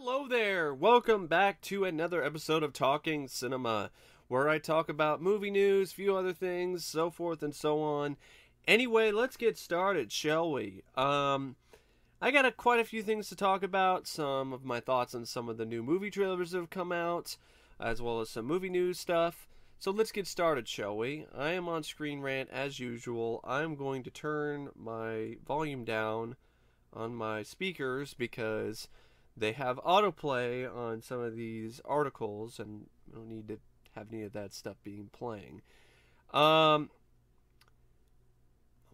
Hello there! Welcome back to another episode of Talking Cinema, where I talk about movie news, few other things, so forth and so on. Anyway, let's get started, shall we? I got quite a few things to talk about, some of my thoughts on some of the new movie trailers that have come out, as well as some movie news stuff. So let's get started, shall we? I am on Screen Rant as usual. I'm going to turn my volume down on my speakers because they have autoplay on some of these articles, and I don't need to have any of that stuff being playing. Might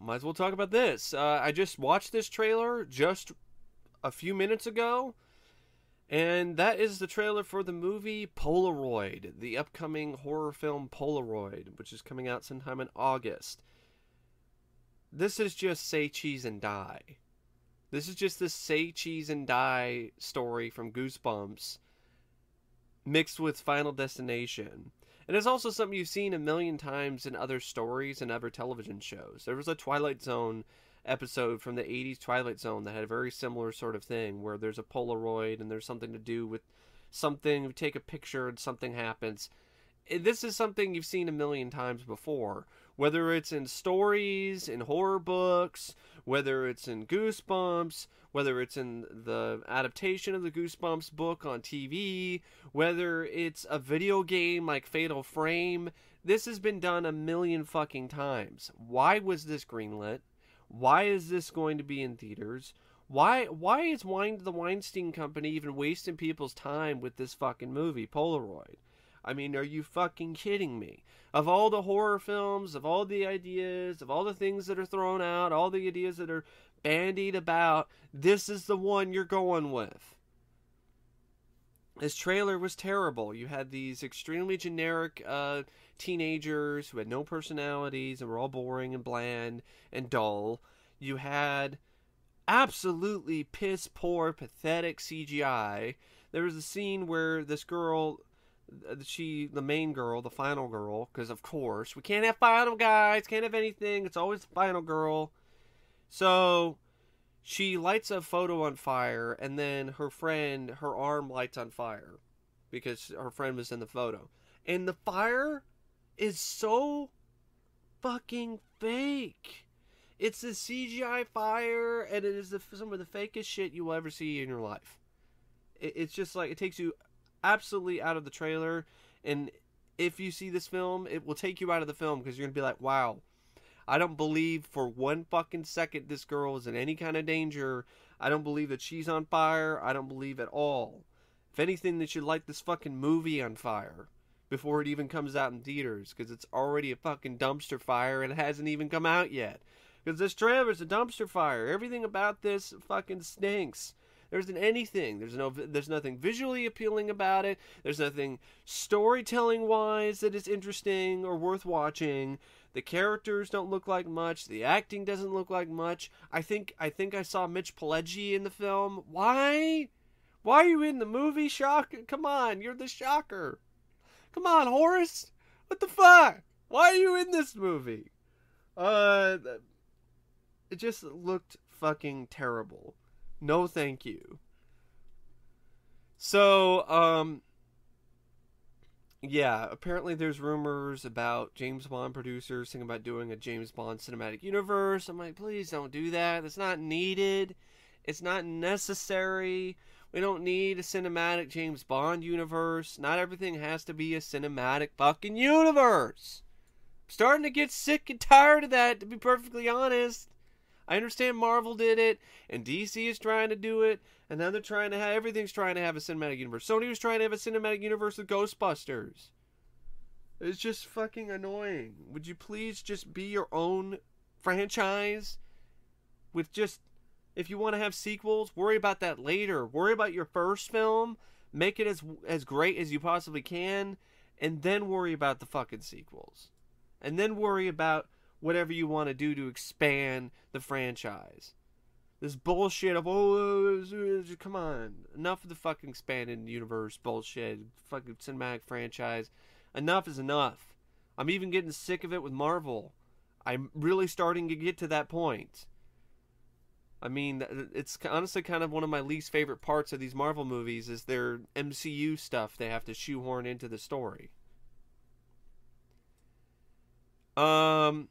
as well talk about this. I just watched this trailer just a few minutes ago, and that is the trailer for the movie Polaroid, the upcoming horror film Polaroid, which is coming out sometime in August. This is just say cheese and die. This is just this say cheese and die story from Goosebumps mixed with Final Destination. And it's also something you've seen a million times in other stories and other television shows. There was a Twilight Zone episode from the 80s Twilight Zone that had a very similar sort of thing where there's a Polaroid and there's something to do with something, you take a picture and something happens. This is something you've seen a million times before. Whether it's in stories, in horror books, whether it's in Goosebumps, whether it's in the adaptation of the Goosebumps book on TV, whether it's a video game like Fatal Frame, this has been done a million fucking times. Why was this greenlit? Why is this going to be in theaters? Why is the Weinstein Company even wasting people's time with this fucking movie, Polaroid? I mean, are you fucking kidding me? Of all the horror films, of all the ideas, of all the things that are thrown out, all the ideas that are bandied about, this is the one you're going with. This trailer was terrible. You had these extremely generic teenagers who had no personalities and were all boring and bland and dull. You had absolutely piss poor, pathetic CGI. There was a scene where this girl, the main girl, the final girl, because of course, we can't have final guys, can't have anything, it's always the final girl. So, she lights a photo on fire, and then her arm lights on fire, because her friend was in the photo. And the fire is so fucking fake. It's a CGI fire, and it is some of the fakest shit you will ever see in your life. It's just like, it takes you absolutely out of the trailer, and if you see this film, it will take you out of the film because you're gonna be like, wow, I don't believe for one fucking second this girl is in any kind of danger. I don't believe that she's on fire. I don't believe at all. If anything, they should light this fucking movie on fire before it even comes out in theaters, because it's already a fucking dumpster fire and it hasn't even come out yet. Because this trailer is a dumpster fire. Everything about this fucking stinks. There isn't anything. There's nothing visually appealing about it. There's nothing storytelling-wise that is interesting or worth watching. The characters don't look like much. The acting doesn't look like much. I think I saw Mitch Pileggi in the film. Why? Why are you in the movie, Shocker? Come on, you're the Shocker. Come on, Horace. What the fuck? Why are you in this movie? It just looked fucking terrible. No, thank you. So, yeah, apparently there's rumors about James Bond producers thinking about doing a James Bond cinematic universe. I'm like, please don't do that. That's not needed. It's not necessary. We don't need a cinematic James Bond universe. Not everything has to be a cinematic fucking universe. I'm starting to get sick and tired of that, to be perfectly honest. I understand Marvel did it, and DC is trying to do it, and now they're trying to have, everything's trying to have a cinematic universe. Sony was trying to have a cinematic universe with Ghostbusters. It's just fucking annoying. Would you please just be your own franchise? With just, if you want to have sequels, worry about that later. Worry about your first film, make it as great as you possibly can, and then worry about the fucking sequels. And then worry about whatever you want to do to expand the franchise. This bullshit of, come on. Enough of the fucking expanded universe bullshit. Fucking cinematic franchise. Enough is enough. I'm even getting sick of it with Marvel. I'm really starting to get to that point. I mean, it's honestly kind of one of my least favorite parts of these Marvel movies is their MCU stuff they have to shoehorn into the story. Um,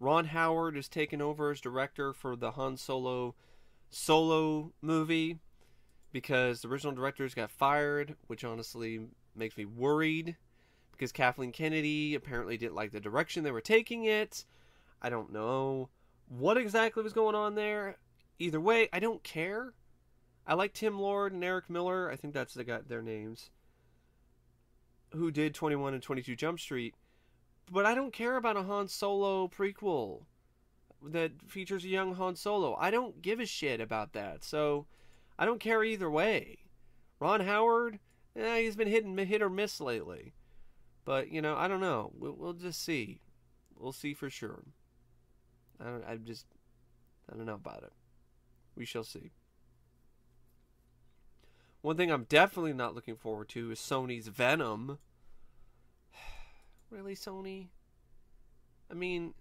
Ron Howard is taking over as director for the Han Solo movie because the original directors got fired, which honestly makes me worried because Kathleen Kennedy apparently didn't like the direction they were taking it. I don't know what exactly was going on there. Either way, I don't care. I like Tim Lord and Eric Miller. I think that's their names. Who did 21 and 22 Jump Street. But I don't care about a Han Solo prequel that features a young Han Solo. I don't give a shit about that. So I don't care either way. Ron Howard, he's been hit or miss lately. But, I don't know. We'll just see. We'll see for sure. I don't know about it. We shall see. One thing I'm definitely not looking forward to is Sony's Venom. Really, Sony? I mean,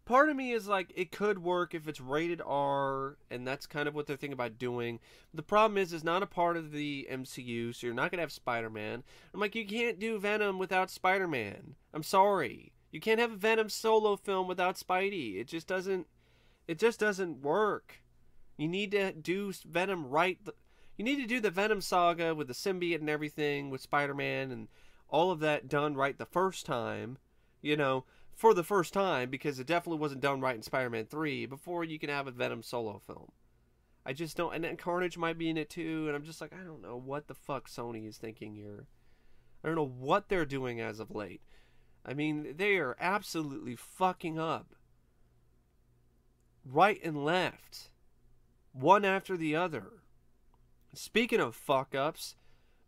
part of me is like, it could work if it's rated R, and that's kind of what they're thinking about doing. The problem is, it's not a part of the MCU, so you're not going to have Spider-Man. I'm like, you can't do Venom without Spider-Man. I'm sorry. You can't have a Venom solo film without Spidey. It just doesn't work. You need to do Venom right. You need to do the Venom saga with the symbiote and everything with Spider-Man and all of that done right the first time. For the first time, because it definitely wasn't done right in Spider-Man 3 before you can have a Venom solo film. I just don't. And then Carnage might be in it too. And I'm just like, I don't know what the fuck Sony is thinking here. I don't know what they're doing as of late. I mean, they are absolutely fucking up. Right and left. One after the other. Speaking of fuck-ups,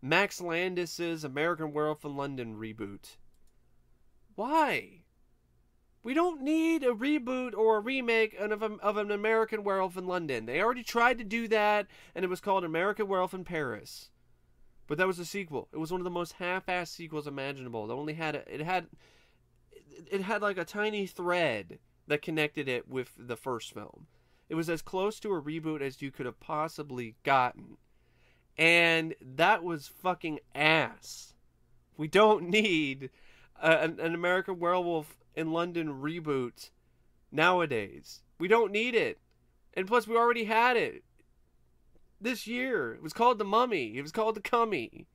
Max Landis's American Werewolf in London reboot. Why? We don't need a reboot or a remake of an American Werewolf in London. They already tried to do that, and it was called American Werewolf in Paris. But that was a sequel. It was one of the most half-assed sequels imaginable. It had like a tiny thread that connected it with the first film. It was as close to a reboot as you could have possibly gotten. And that was fucking ass. We don't need an American Werewolf in London reboot nowadays. We don't need it. And plus, we already had it this year. It was called The Mummy. It was called The Cummy.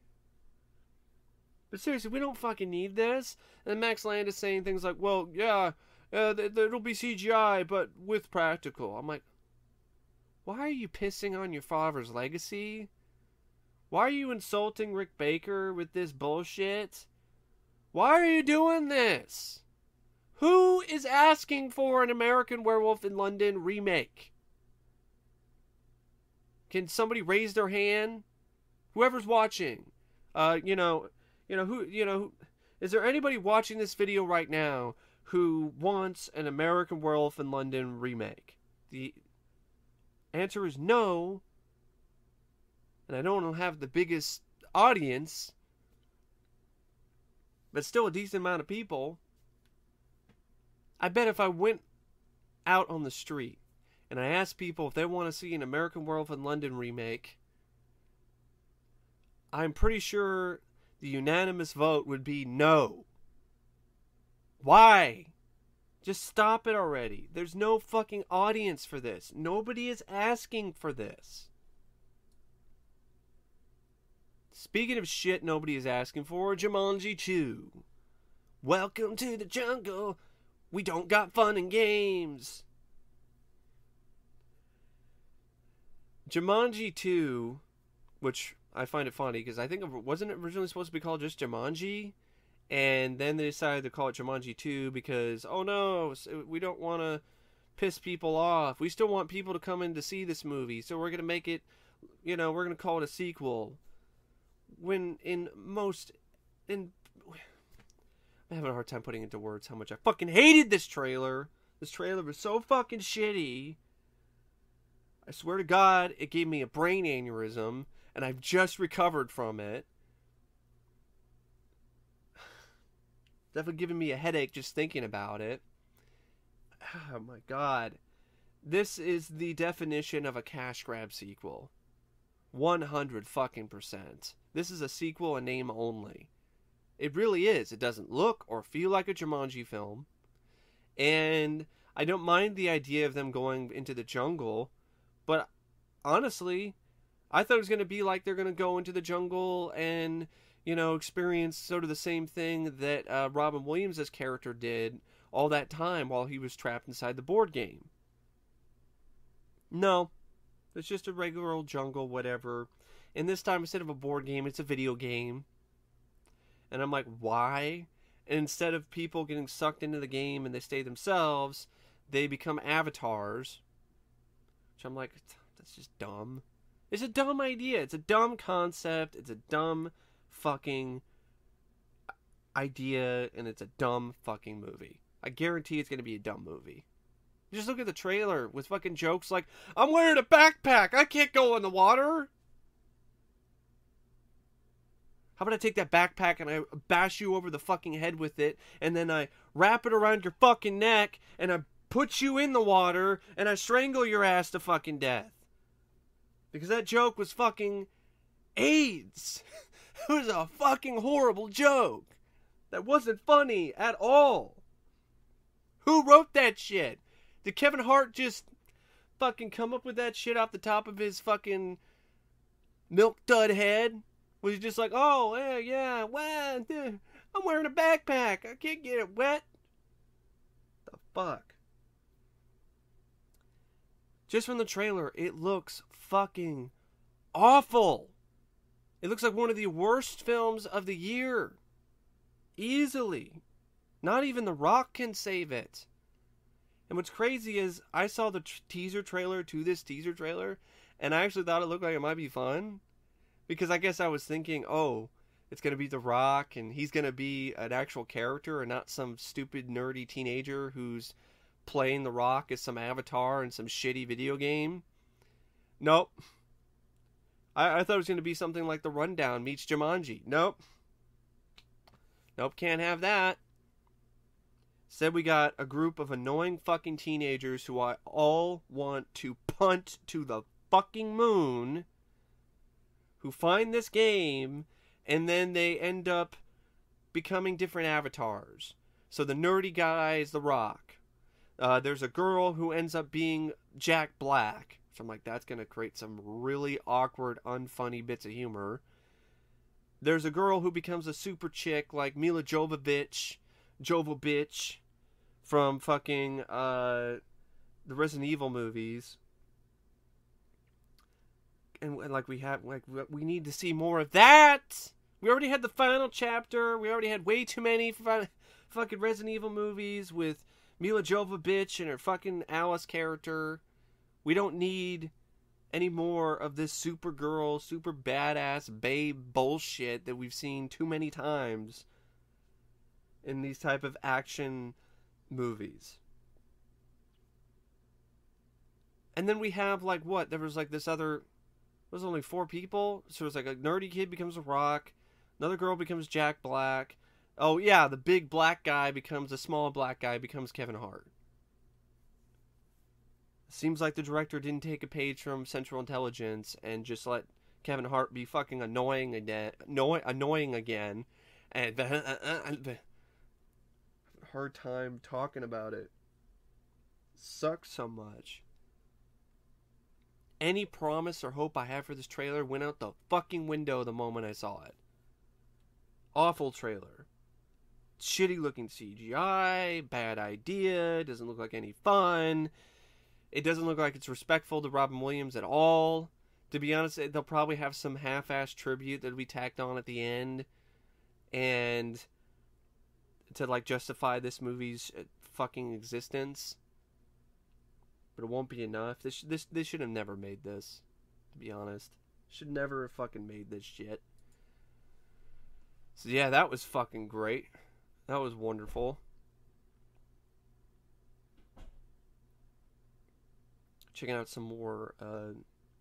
But seriously, we don't fucking need this. And Max Landis saying things like, well, yeah, it'll be CGI, but with practical. I'm like, why are you pissing on your father's legacy? Why are you insulting Rick Baker with this bullshit? Why are you doing this? Who is asking for an American Werewolf in London remake? Can somebody raise their hand? Whoever's watching, who, is there anybody watching this video right now who wants an American Werewolf in London remake? The answer is no. And I don't have the biggest audience, but still a decent amount of people. I bet if I went out on the street and I asked people if they want to see an American Werewolf in London remake, I'm pretty sure the unanimous vote would be no. Why? Just stop it already. There's no fucking audience for this. Nobody is asking for this. Speaking of shit nobody is asking for, Jumanji 2. Welcome to the jungle. We don't got fun and games. Jumanji 2, which I find it funny because I think wasn't it originally supposed to be called just Jumanji? And then they decided to call it Jumanji 2 because, oh no, we don't want to piss people off. We still want people to come in to see this movie. So we're going to make it, we're going to call it a sequel. When I'm having a hard time putting into words how much I fucking hated this trailer. This trailer was so fucking shitty. I swear to God, it gave me a brain aneurysm, and I've just recovered from it. Definitely giving me a headache just thinking about it. Oh my god. This is the definition of a cash grab sequel. 100 fucking percent. This is a sequel in name only. It really is. It doesn't look or feel like a Jumanji film. And I don't mind the idea of them going into the jungle, but honestly, I thought it was going to be like they're going to go into the jungle and, you know, experience sort of the same thing that Robin Williams' character did all that time while he was trapped inside the board game. No, it's just a regular old jungle, whatever. And this time, instead of a board game, it's a video game. And I'm like, why? And instead of people getting sucked into the game and they stay themselves, they become avatars. Which I'm like, that's just dumb. It's a dumb idea. It's a dumb concept. It's a dumb fucking idea. And it's a dumb fucking movie. I guarantee it's going to be a dumb movie. Just look at the trailer with fucking jokes like, I'm wearing a backpack. I can't go in the water. How about I take that backpack and I bash you over the fucking head with it, and then I wrap it around your fucking neck, and I put you in the water, and I strangle your ass to fucking death. Because that joke was fucking AIDS. It was a fucking horrible joke. That wasn't funny at all. Who wrote that shit? Did Kevin Hart just fucking come up with that shit off the top of his fucking milk dud head? Was he just like, oh, yeah, well, I'm wearing a backpack. I can't get it wet. The fuck? Just from the trailer, it looks fucking awful. It looks like one of the worst films of the year. Easily. Not even The Rock can save it. And what's crazy is I saw the teaser trailer to this teaser trailer, and I actually thought it looked like it might be fun. Because I guess I was thinking, oh, it's going to be The Rock, and he's going to be an actual character and not some stupid, nerdy teenager who's playing The Rock as some avatar in some shitty video game. Nope. I thought it was going to be something like The Rundown meets Jumanji. Nope. Nope, can't have that. Instead, we got a group of annoying fucking teenagers who I all want to punt to the fucking moon, who find this game, and then they end up becoming different avatars. So the nerdy guy is The Rock. There's a girl who ends up being Jack Black. So I'm like, that's going to create some really awkward, unfunny bits of humor. There's a girl who becomes a super chick like Mila Jovovich from fucking the Resident Evil movies. And like we need to see more of that. We already had the final chapter. We already had way too many fucking Resident Evil movies with Mila Jovovich and her fucking Alice character. We don't need any more of this Supergirl, super badass babe bullshit that we've seen too many times in these type of action movies. And then we have like what? There was like this other. There's only 4 people. So it's like a nerdy kid becomes a Rock. Another girl becomes Jack Black. Oh, yeah, the big black guy becomes a small black guy, becomes Kevin Hart. Seems like the director didn't take a page from Central Intelligence and just let Kevin Hart be fucking annoying again. And hard time talking about it. Sucks so much. Any promise or hope I had for this trailer went out the fucking window the moment I saw it. Awful trailer. Shitty looking CGI, bad idea, doesn't look like any fun. It doesn't look like it's respectful to Robin Williams at all. To be honest, they'll probably have some half-assed tribute that'll be tacked on at the end. And to like justify this movie's fucking existence. But it won't be enough. They should have never made this, to be honest. Should never have fucking made this shit. So yeah, that was fucking great. That was wonderful. Checking out some more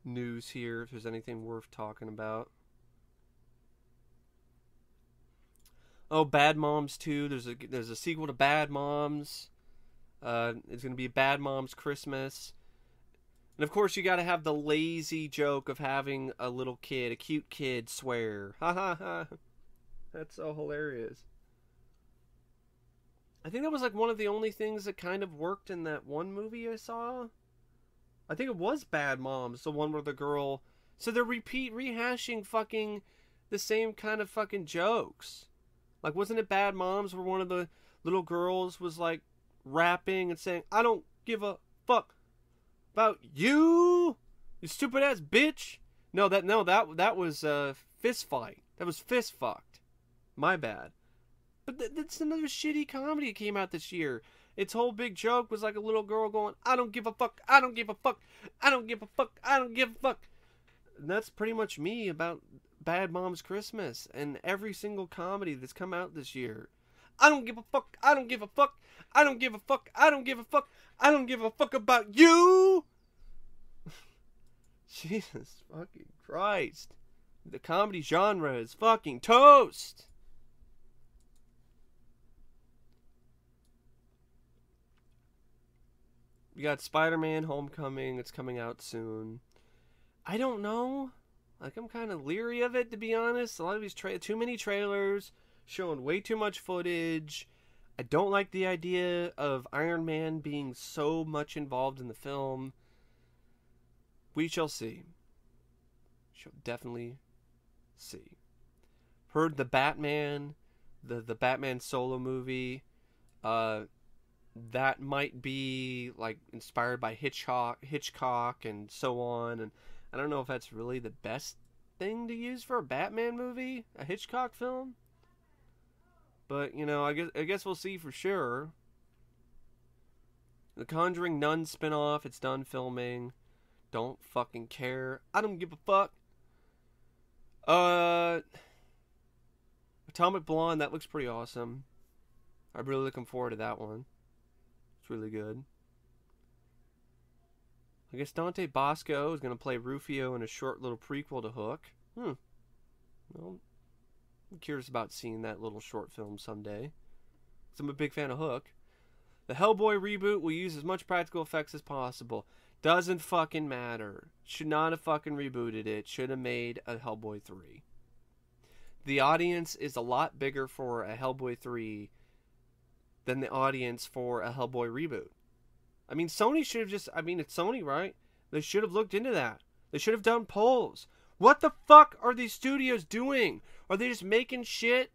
news here, if there's anything worth talking about. Oh, Bad Moms 2. There's a sequel to Bad Moms. It's gonna be Bad Moms Christmas. And of course, you gotta have the lazy joke of having a little kid, a cute kid, swear. Ha ha ha. That's so hilarious. I think that was like one of the only things that kind of worked in that one movie I saw. I think it was Bad Moms, the one where the girl. So they're rehashing fucking the same kind of fucking jokes. Like, wasn't it Bad Moms where one of the little girls was like rapping and saying, "I don't give a fuck about you, you stupid ass bitch." No, that was Fist Fight. That was Fist Fucked. My bad. But that's another shitty comedy that came out this year. Its whole big joke was like a little girl going, "I don't give a fuck, I don't give a fuck, I don't give a fuck, I don't give a fuck." And that's pretty much me about Bad Moms Christmas and every single comedy that's come out this year. I don't give a fuck, I don't give a fuck, I don't give a fuck, I don't give a fuck, I don't give a fuck about you. Jesus fucking Christ. The comedy genre is fucking toast. We got Spider-Man Homecoming. It's coming out soon. I don't know. Like, I'm kind of leery of it, to be honest. A lot of these too many trailers, showing way too much footage. I don't like the idea of Iron Man being so much involved in the film. We shall see. Shall definitely see. Heard the Batman, the Batman solo movie. That might be like inspired by Hitchcock and so on, and I don't know if that's really the best thing to use for a Batman movie, a Hitchcock film. But you know, I guess we'll see for sure. The Conjuring Nun spinoff, it's done filming. Don't fucking care. I don't give a fuck. Atomic Blonde, that looks pretty awesome. I'm really looking forward to that one. It's really good. I guess Dante Bosco is going to play Rufio in a short little prequel to Hook. Well, I'm curious about seeing that little short film someday. 'Cause I'm a big fan of Hook. The Hellboy reboot will use as much practical effects as possible. Doesn't fucking matter. Should not have fucking rebooted it. Should have made a Hellboy 3. The audience is a lot bigger for a Hellboy 3 than the audience for a Hellboy reboot. I mean, Sony should have just... I mean, it's Sony, right? They should have looked into that. They should have done polls. What the fuck are these studios doing? Are they just making shit?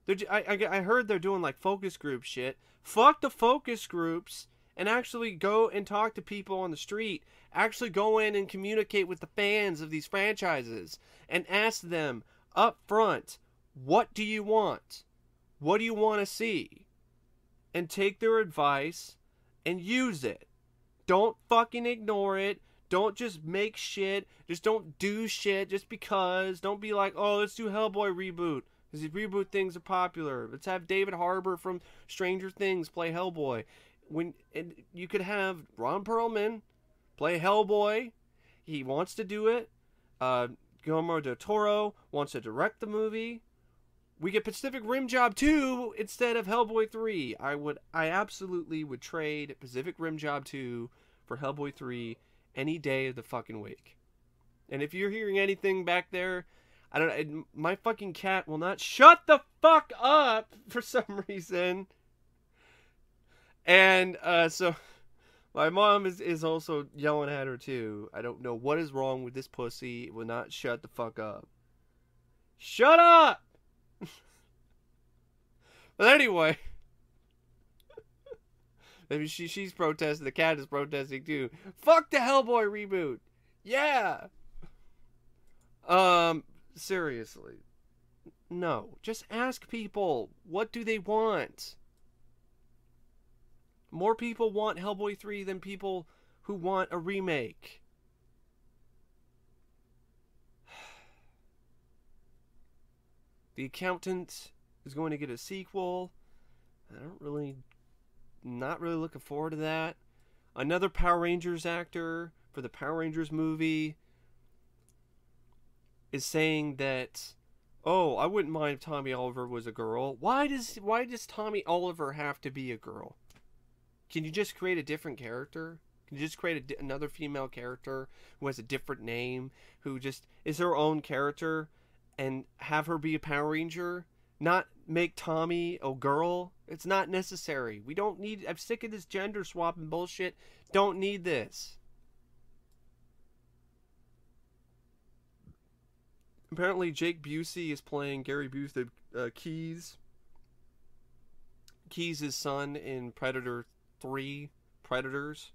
I heard they're doing, like, focus group shit. Fuck the focus groups and actually go and talk to people on the street. Actually go in and communicate with the fans of these franchises and ask them up front, what do you want? What do you want to see? And take their advice and use it. Don't fucking ignore it. Don't just make shit. Just don't do shit just because. Don't be like, oh, let's do Hellboy reboot. Because these reboot things are popular. Let's have David Harbour from Stranger Things play Hellboy. And you could have Ron Perlman play Hellboy. He wants to do it. Guillermo del Toro wants to direct the movie. We get Pacific Rim Job 2 instead of Hellboy 3. I absolutely would trade Pacific Rim Job 2 for Hellboy 3 any day of the fucking week. And if you're hearing anything back there, I don't know, my fucking cat will not shut the fuck up for some reason. And so my mom is also yelling at her too. I don't know what is wrong with this pussy. It will not shut the fuck up. Shut up! But anyway, maybe she's protesting. The cat is protesting too. Fuck the Hellboy reboot. Yeah. Seriously. No. Just ask people. What do they want? More people want Hellboy 3 than people who want a remake. The Accountant is going to get a sequel. Not really looking forward to that. Another Power Rangers actor for the Power Rangers movie is saying that Oh, I wouldn't mind if Tommy Oliver was a girl. Why does Tommy Oliver have to be a girl? Can you just create a different character? Can you just create another female character who has a different name, who just is her own character, and have her be a Power Ranger? Not make Tommy a girl? It's not necessary. We don't need. I'm sick of this gender swapping bullshit. Don't need this. Apparently, Jake Busey is playing Gary Busey Keys. Keys' son in Predator 3 Predators.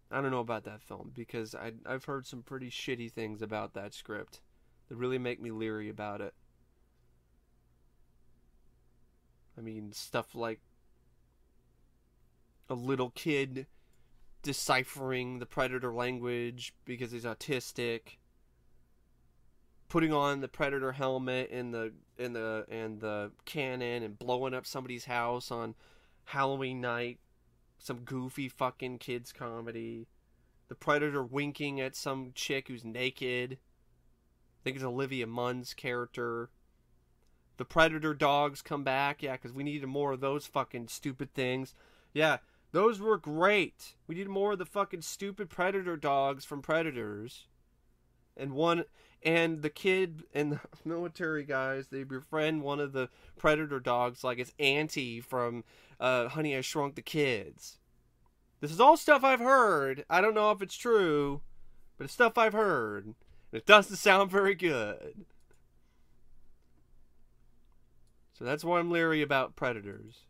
I don't know about that film because I've heard some pretty shitty things about that script that really make me leery about it. I mean, stuff like a little kid deciphering the Predator language because he's autistic, putting on the Predator helmet in the cannon and blowing up somebody's house on Halloween night. Some goofy fucking kids comedy. The Predator winking at some chick who's naked. I think it's Olivia Munn's character. The Predator dogs come back. Yeah, because we needed more of those fucking stupid things. Yeah, those were great. We needed more of the fucking stupid Predator dogs from Predators. And the kid and the military guys, they befriend one of the Predator dogs like it's Auntie from Honey, I Shrunk the Kids. This is all stuff I've heard. I don't know if it's true, but it's stuff I've heard. And it doesn't sound very good. So that's why I'm leery about Predators.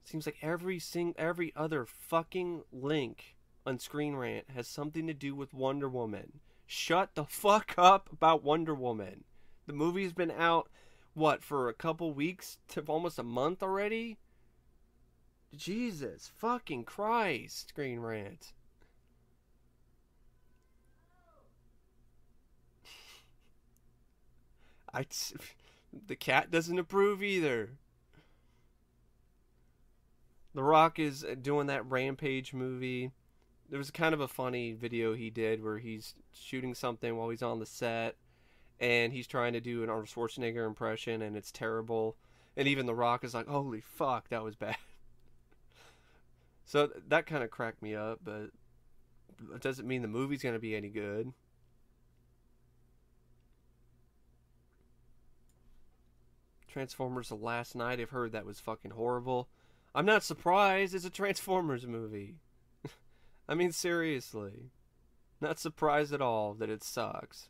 Seems like every other fucking link on Screen Rant has something to do with Wonder Woman. Shut the fuck up about Wonder Woman. The movie's been out, what, for a couple weeks to almost a month already? Jesus fucking Christ, Screen Rant. The cat doesn't approve either. The Rock is doing that Rampage movie. There was kind of a funny video he did where he's shooting something while he's on the set, and he's trying to do an Arnold Schwarzenegger impression, and it's terrible. And even The Rock is like, holy fuck, that was bad. So that kind of cracked me up, but it doesn't mean the movie's going to be any good. Transformers The Last Night, I've heard that was fucking horrible. I'm not surprised, it's a Transformers movie. I mean, seriously. Not surprised at all that it sucks.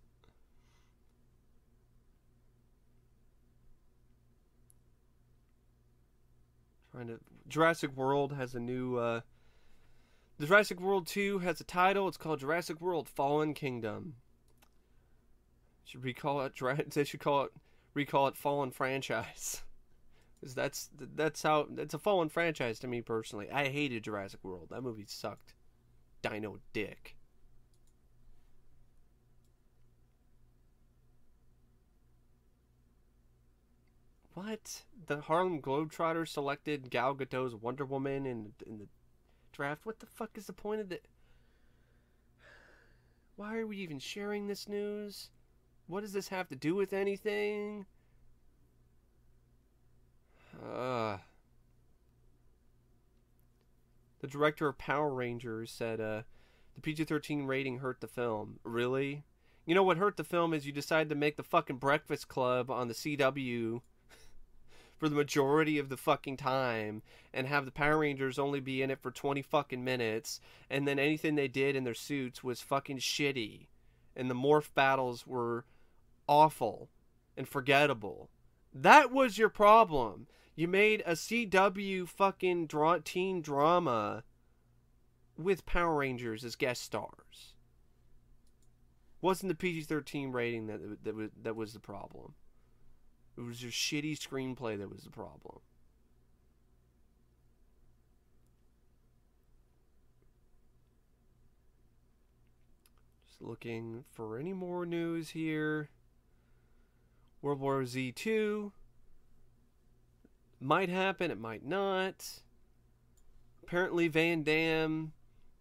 Jurassic World has a new, the Jurassic World 2 has a title. It's called Jurassic World Fallen Kingdom. They should recall it Fallen Franchise. Because that's a Fallen franchise to me personally. I hated Jurassic World. That movie sucked. Dino dick. What? The Harlem Globetrotters selected Gal Gadot's Wonder Woman in the draft? What the fuck is the point of that? Why are we even sharing this news? What does this have to do with anything? The director of Power Rangers said the PG-13 rating hurt the film. Really? You know what hurt the film is you decided to make the fucking Breakfast Club on the CW for the majority of the fucking time and have the Power Rangers only be in it for 20 fucking minutes, and then anything they did in their suits was fucking shitty, and the morph battles were awful and forgettable. That was your problem. You made a CW fucking teen drama with Power Rangers as guest stars. Wasn't the PG-13 rating that was the problem. It was your shitty screenplay that was the problem. Just looking for any more news here. World War Z 2 might happen, it might not. Apparently Van Damme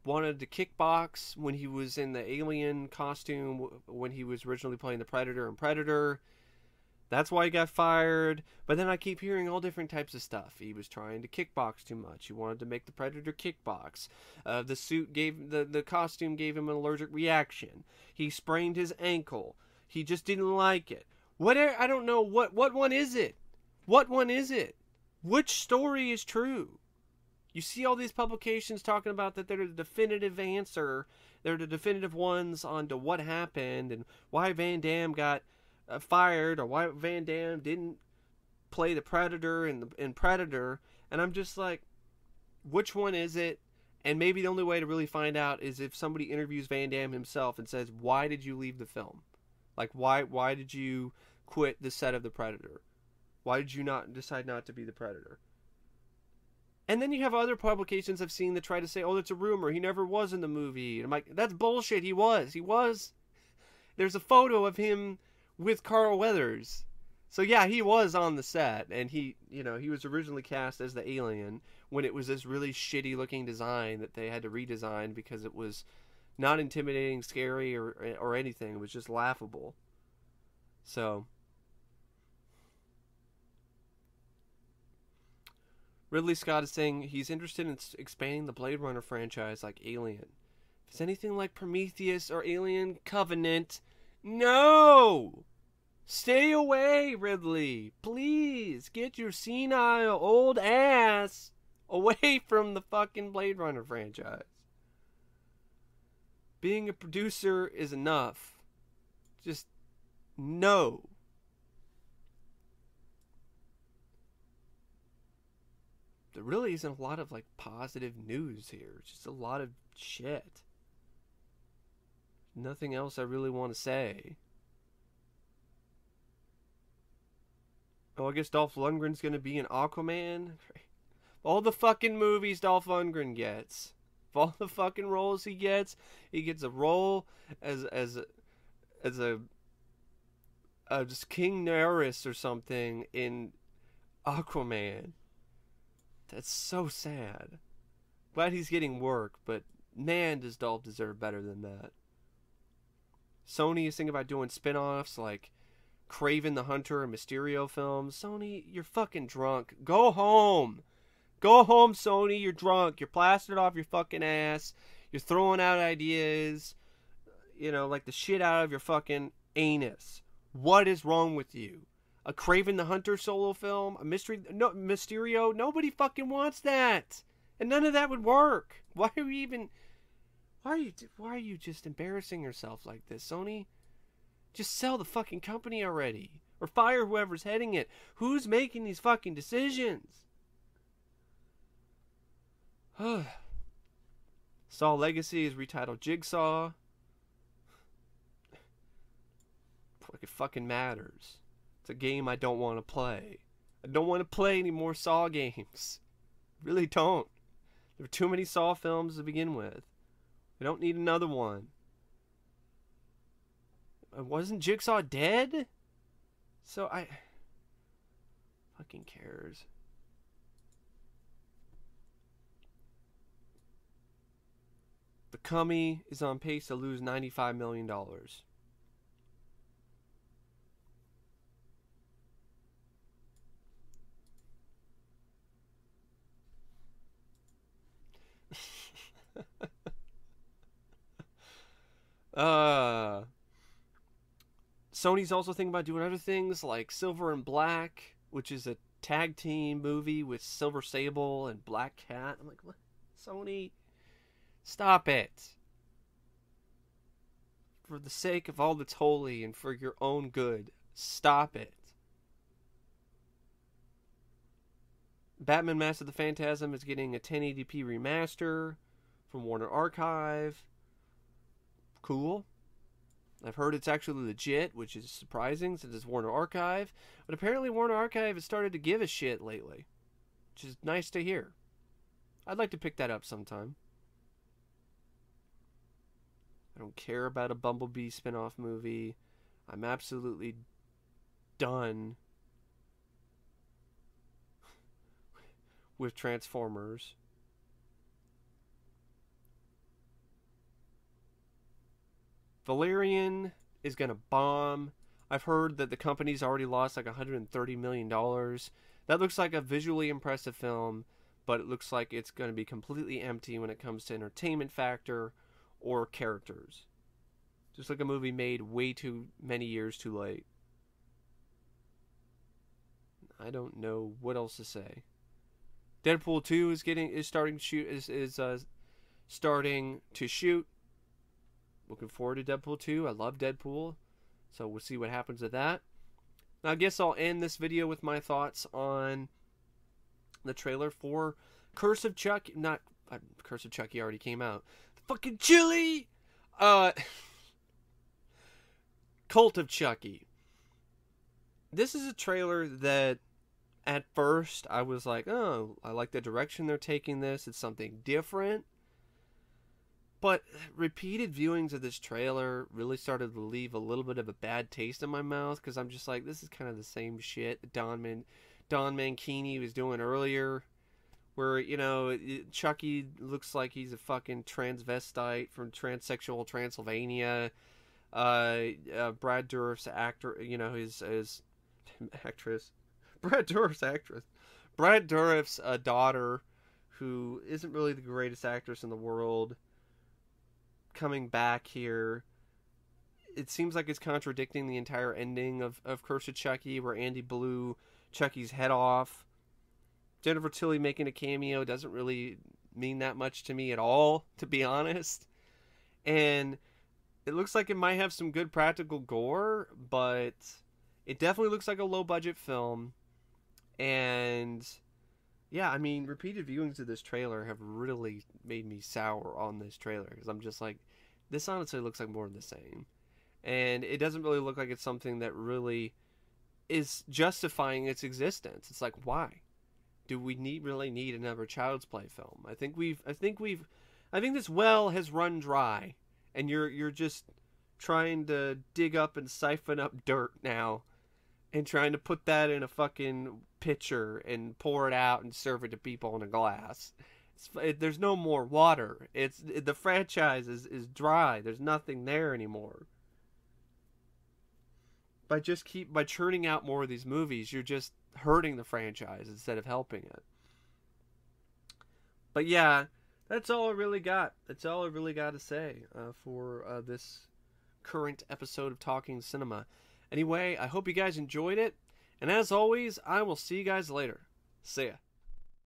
wanted to kickbox when he was in the alien costume when he was originally playing the Predator in Predator. That's why he got fired. But then I keep hearing all different types of stuff. He was trying to kickbox too much. He wanted to make the Predator kickbox. The suit gave the costume gave him an allergic reaction. He sprained his ankle. He just didn't like it. I don't know what one is it? What one is it? Which story is true? You see all these publications talking about that they're the definitive answer. They're the definitive ones on to what happened and why Van Damme got fired, or why Van Damme didn't play the Predator in Predator. And I'm just like, which one is it? And maybe the only way to really find out is if somebody interviews Van Damme himself and says, why did you leave the film? Like, why did you quit the set of the Predator? Why did you not decide not to be the Predator? And then you have other publications I've seen that try to say, oh, that's a rumor. He never was in the movie. And I'm like, that's bullshit. He was. There's a photo of him with Carl Weathers. So yeah, he was on the set, and he was originally cast as the alien when it was this really shitty looking design that they had to redesign because it was not intimidating, scary, or anything. It was just laughable. So Ridley Scott is saying he's interested in expanding the Blade Runner franchise like Alien. If it's anything like Prometheus or Alien Covenant, no! Stay away, Ridley. Please, get your senile old ass away from the fucking Blade Runner franchise. Being a producer is enough. Just no. There really isn't a lot of like positive news here. It's just a lot of shit. Nothing else I really want to say. Oh, I guess Dolph Lundgren's gonna be in Aquaman. All the fucking movies Dolph Lundgren gets, all the fucking roles he gets a role as a just King Nereus or something in Aquaman. That's so sad. Glad he's getting work, but man, does Dolph deserve better than that. Sony is thinking about doing spin-offs like Kraven the Hunter and Mysterio films. Sony, you're fucking drunk. Go home. Go home, Sony. You're drunk. You're plastered off your fucking ass. You're throwing out ideas, like the shit out of your fucking anus. What is wrong with you? A Kraven the Hunter solo film? A Mysterio? Nobody fucking wants that. And none of that would work. Why are you just embarrassing yourself like this, Sony? Just sell the fucking company already. Or fire whoever's heading it. Who's making these fucking decisions? Saw Legacy is retitled Jigsaw. Like it fucking matters. It's a game I don't want to play. I don't want to play any more Saw games. Really don't. There are too many Saw films to begin with. We don't need another one. Wasn't Jigsaw dead? So I fucking cares. The Cummy is on pace to lose $95 million. Sony's also thinking about doing other things like Silver and Black, which is a tag team movie with Silver Sable and Black Cat. I'm like, what? Sony, stop it. For the sake of all that's holy and for your own good, stop it. Batman Mask of the Phantasm is getting a 1080p remaster from Warner Archive. Cool. I've heard it's actually legit, which is surprising since it's Warner Archive. But apparently Warner Archive has started to give a shit lately, which is nice to hear. I'd like to pick that up sometime. I don't care about a Bumblebee spin-off movie. I'm absolutely done with Transformers. Valerian is going to bomb. I've heard that the company's already lost like $130 million. That looks like a visually impressive film, but it looks like it's going to be completely empty when it comes to entertainment factor or characters. Just like a movie made way too many years too late. I don't know what else to say. Deadpool 2 is starting to shoot. Looking forward to Deadpool 2. I love Deadpool. So we'll see what happens with that. Now I guess I'll end this video with my thoughts on the trailer for Curse of Chucky. Not Curse of Chucky already came out. The fucking chili! Cult of Chucky. This is a trailer that at first I was like, oh, I like the direction they're taking this. It's something different. But repeated viewings of this trailer really started to leave a little bit of a bad taste in my mouth, because I'm just like, this is kind of the same shit Don Mancini was doing earlier, where, you know, Chucky looks like he's a fucking transvestite from transsexual Transylvania. Brad Dourif's actor, you know, his actress. Brad Dourif's daughter, who isn't really the greatest actress in the world, coming back here. It seems like it's contradicting the entire ending of Curse of Chucky, where Andy blew Chucky's head off. Jennifer Tilly making a cameo doesn't really mean that much to me at all, to be honest. And it looks like it might have some good practical gore, but it definitely looks like a low-budget film. And yeah, I mean, repeated viewings of this trailer have really made me sour on this trailer, because I'm just like, this honestly looks like more of the same. And it doesn't really look like it's something that really is justifying its existence. It's like, why? Do we really need another Child's Play film? I think this well has run dry, and you're just trying to dig up and siphon up dirt now, and trying to put that in a fucking pitcher and pour it out and serve it to people in a glass. There's no more water. The franchise is dry. There's nothing there anymore. By churning out more of these movies, you're just hurting the franchise instead of helping it. But yeah, that's all I really got. That's all I really got to say for this current episode of Talking Cinema. Anyway, I hope you guys enjoyed it. And as always, I will see you guys later. See ya.